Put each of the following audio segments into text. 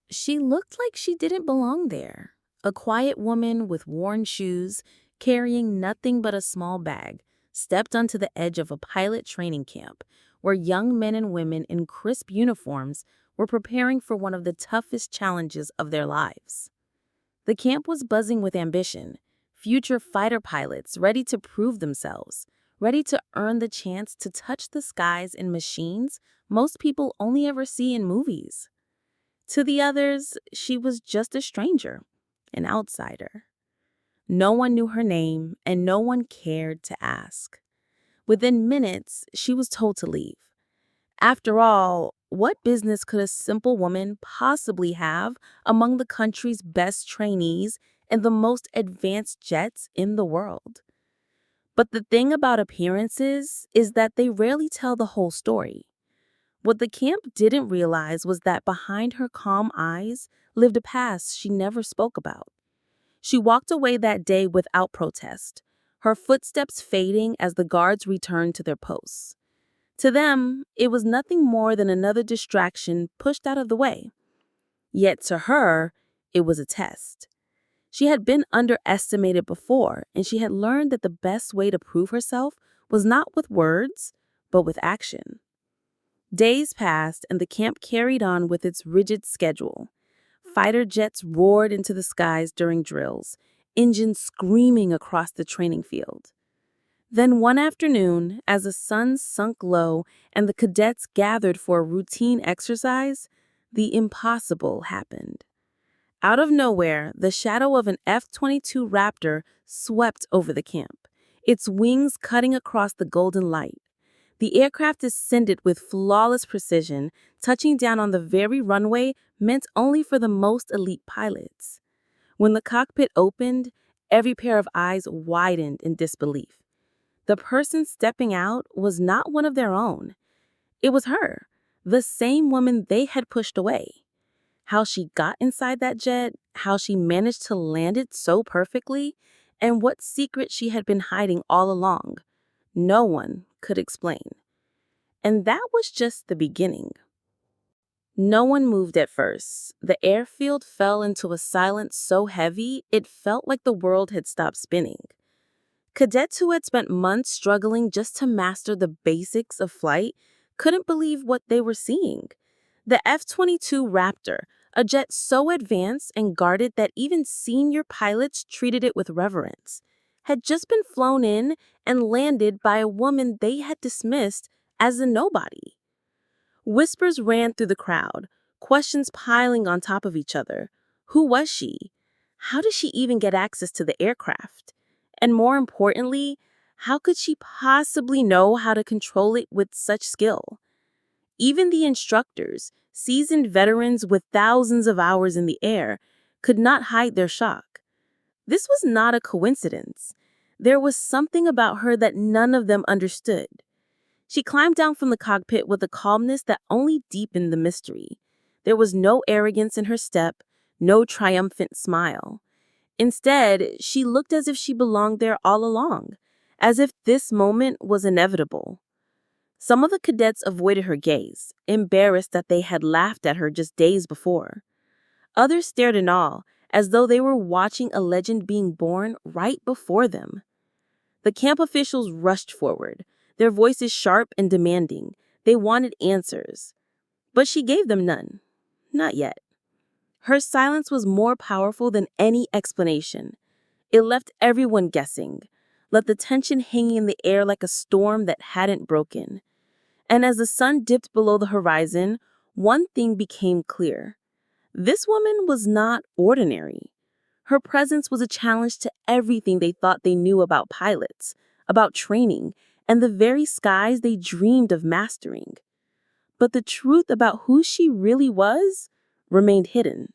She looked like she didn't belong there. A quiet woman with worn shoes, carrying nothing but a small bag, stepped onto the edge of a pilot training camp where young men and women in crisp uniforms were preparing for one of the toughest challenges of their lives. The camp was buzzing with ambition, future fighter pilots ready to prove themselves, ready to earn the chance to touch the skies in machines most people only ever see in movies. To the others, she was just a stranger, an outsider. No one knew her name, and no one cared to ask. Within minutes, she was told to leave. After all, what business could a simple woman possibly have among the country's best trainees and the most advanced jets in the world? But the thing about appearances is that they rarely tell the whole story. What the camp didn't realize was that behind her calm eyes lived a past she never spoke about. She walked away that day without protest, her footsteps fading as the guards returned to their posts. To them, it was nothing more than another distraction pushed out of the way. Yet to her, it was a test. She had been underestimated before, and she had learned that the best way to prove herself was not with words, but with action. Days passed, and the camp carried on with its rigid schedule. Fighter jets roared into the skies during drills, engines screaming across the training field. Then one afternoon, as the sun sunk low and the cadets gathered for a routine exercise, the impossible happened. Out of nowhere, the shadow of an F-22 Raptor swept over the camp, its wings cutting across the golden light. The aircraft descended with flawless precision, touching down on the very runway meant only for the most elite pilots. When the cockpit opened, every pair of eyes widened in disbelief. The person stepping out was not one of their own. It was her, the same woman they had pushed away. How she got inside that jet, how she managed to land it so perfectly, and what secret she had been hiding all along. No one could explain. And that was just the beginning. No one moved at first. The airfield fell into a silence so heavy it felt like the world had stopped spinning. Cadets who had spent months struggling just to master the basics of flight couldn't believe what they were seeing. The F-22 Raptor, a jet so advanced and guarded that even senior pilots treated it with reverence, had just been flown in and landed by a woman they had dismissed as a nobody. Whispers ran through the crowd, questions piling on top of each other. Who was she? How did she even get access to the aircraft? And more importantly, how could she possibly know how to control it with such skill? Even the instructors, seasoned veterans with thousands of hours in the air, could not hide their shock. This was not a coincidence. There was something about her that none of them understood. She climbed down from the cockpit with a calmness that only deepened the mystery. There was no arrogance in her step, no triumphant smile. Instead, she looked as if she belonged there all along, as if this moment was inevitable. Some of the cadets avoided her gaze, embarrassed that they had laughed at her just days before. Others stared in awe, as though they were watching a legend being born right before them. The camp officials rushed forward, their voices sharp and demanding. They wanted answers. But she gave them none. Not yet. Her silence was more powerful than any explanation. It left everyone guessing, let the tension hanging in the air like a storm that hadn't broken. And as the sun dipped below the horizon, one thing became clear. This woman was not ordinary. Her presence was a challenge to everything they thought they knew about pilots, about training, and the very skies they dreamed of mastering. But the truth about who she really was remained hidden.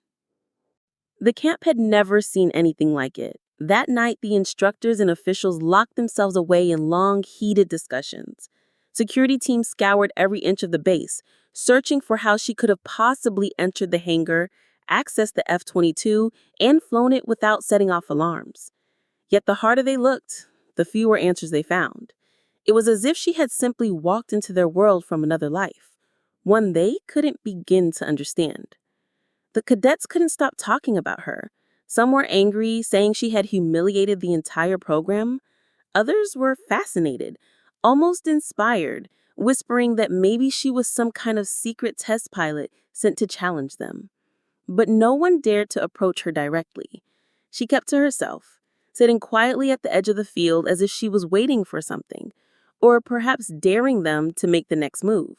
The camp had never seen anything like it. That night, the instructors and officials locked themselves away in long, heated discussions. Security teams scoured every inch of the base, searching for how she could have possibly entered the hangar, accessed the F-22, and flown it without setting off alarms. Yet the harder they looked, the fewer answers they found. It was as if she had simply walked into their world from another life, one they couldn't begin to understand. The cadets couldn't stop talking about her. Some were angry, saying she had humiliated the entire program. Others were fascinated, almost inspired, whispering that maybe she was some kind of secret test pilot sent to challenge them. But no one dared to approach her directly. She kept to herself, sitting quietly at the edge of the field as if she was waiting for something, or perhaps daring them to make the next move.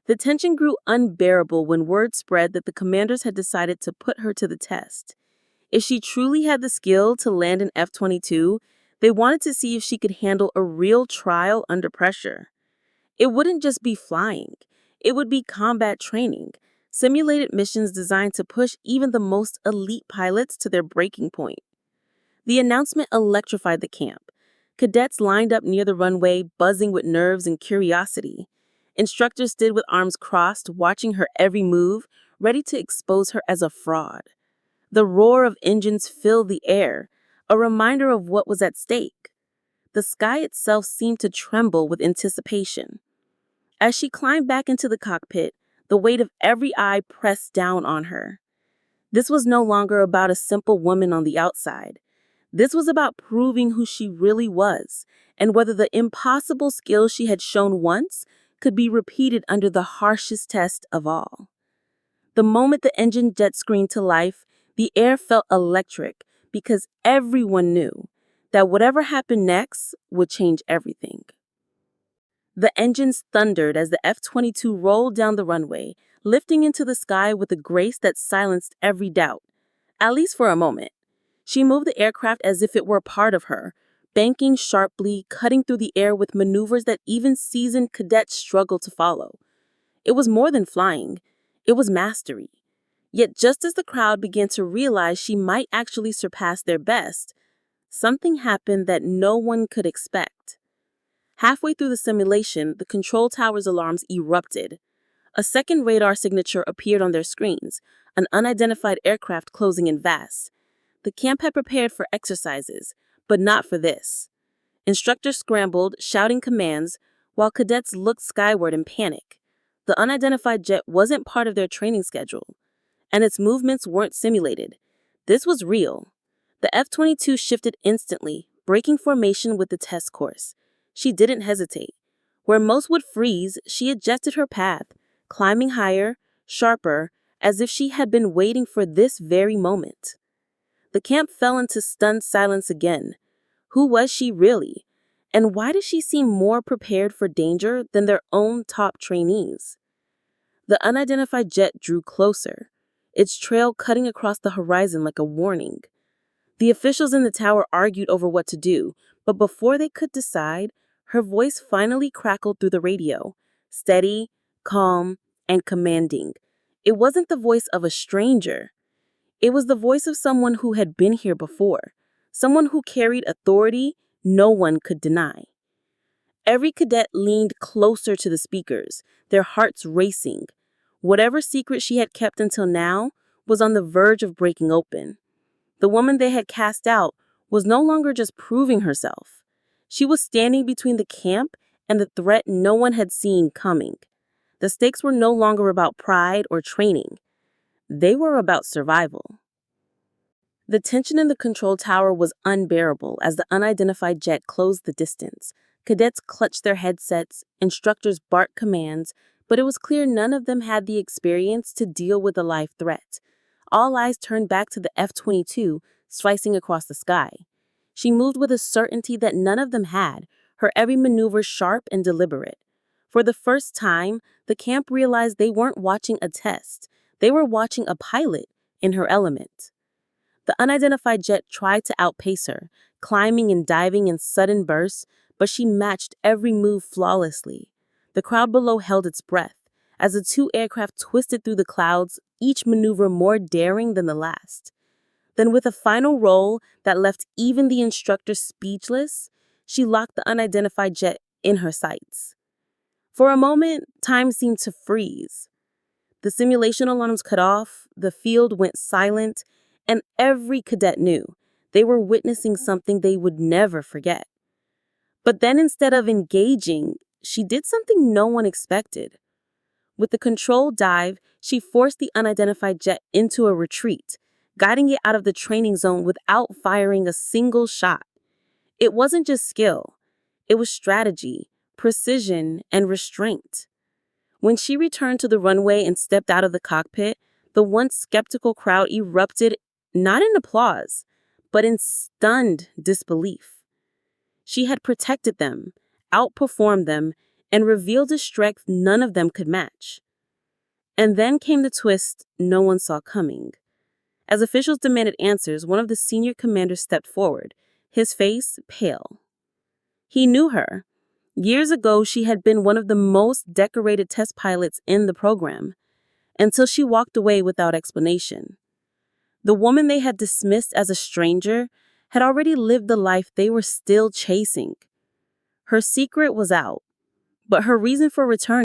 The tension grew unbearable when word spread that the commanders had decided to put her to the test. If she truly had the skill to land an F-22, they wanted to see if she could handle a real trial under pressure. It wouldn't just be flying. It would be combat training, simulated missions designed to push even the most elite pilots to their breaking point. The announcement electrified the camp. Cadets lined up near the runway, buzzing with nerves and curiosity. Instructors stood with arms crossed, watching her every move, ready to expose her as a fraud. The roar of engines filled the air, a reminder of what was at stake. The sky itself seemed to tremble with anticipation. As she climbed back into the cockpit, the weight of every eye pressed down on her. This was no longer about a simple woman on the outside. This was about proving who she really was and whether the impossible skills she had shown once could be repeated under the harshest test of all. The moment the engine jet screamed to life, the air felt electric because everyone knew that whatever happened next would change everything. The engines thundered as the F-22 rolled down the runway, lifting into the sky with a grace that silenced every doubt, at least for a moment. She moved the aircraft as if it were a part of her, banking sharply, cutting through the air with maneuvers that even seasoned cadets struggled to follow. It was more than flying. It was mastery. Yet just as the crowd began to realize she might actually surpass their best, something happened that no one could expect. Halfway through the simulation, the control tower's alarms erupted. A second radar signature appeared on their screens, an unidentified aircraft closing in vast. The camp had prepared for exercises, but not for this. Instructors scrambled, shouting commands, while cadets looked skyward in panic. The unidentified jet wasn't part of their training schedule, and its movements weren't simulated. This was real. The F-22 shifted instantly, breaking formation with the test course. She didn't hesitate. Where most would freeze, she adjusted her path, climbing higher, sharper, as if she had been waiting for this very moment. The camp fell into stunned silence again. Who was she really? And why did she seem more prepared for danger than their own top trainees? The unidentified jet drew closer, its trail cutting across the horizon like a warning. The officials in the tower argued over what to do, but before they could decide, her voice finally crackled through the radio, steady, calm, and commanding. It wasn't the voice of a stranger. It was the voice of someone who had been here before, someone who carried authority no one could deny. Every cadet leaned closer to the speakers, their hearts racing. Whatever secret she had kept until now was on the verge of breaking open. The woman they had cast out was no longer just proving herself. She was standing between the camp and the threat no one had seen coming. The stakes were no longer about pride or training. They were about survival. The tension in the control tower was unbearable as the unidentified jet closed the distance. Cadets clutched their headsets, instructors barked commands, but it was clear none of them had the experience to deal with a live threat. All eyes turned back to the F-22 slicing across the sky. She moved with a certainty that none of them had, her every maneuver sharp and deliberate. For the first time, the camp realized they weren't watching a test. They were watching a pilot in her element. The unidentified jet tried to outpace her, climbing and diving in sudden bursts, but she matched every move flawlessly. The crowd below held its breath as the two aircraft twisted through the clouds, each maneuver more daring than the last. Then, with a final roll that left even the instructor speechless, she locked the unidentified jet in her sights. For a moment, time seemed to freeze. The simulation alarms cut off, the field went silent, and every cadet knew they were witnessing something they would never forget. But then instead of engaging, she did something no one expected. With the controlled dive, she forced the unidentified jet into a retreat, guiding it out of the training zone without firing a single shot. It wasn't just skill, it was strategy, precision, and restraint. When she returned to the runway and stepped out of the cockpit, the once skeptical crowd erupted not in applause, but in stunned disbelief. She had protected them, outperformed them, and revealed a strength none of them could match. And then came the twist no one saw coming. As officials demanded answers, one of the senior commanders stepped forward, his face pale. He knew her. Years ago, she had been one of the most decorated test pilots in the program, until she walked away without explanation. The woman they had dismissed as a stranger had already lived the life they were still chasing. Her secret was out, but her reason for returning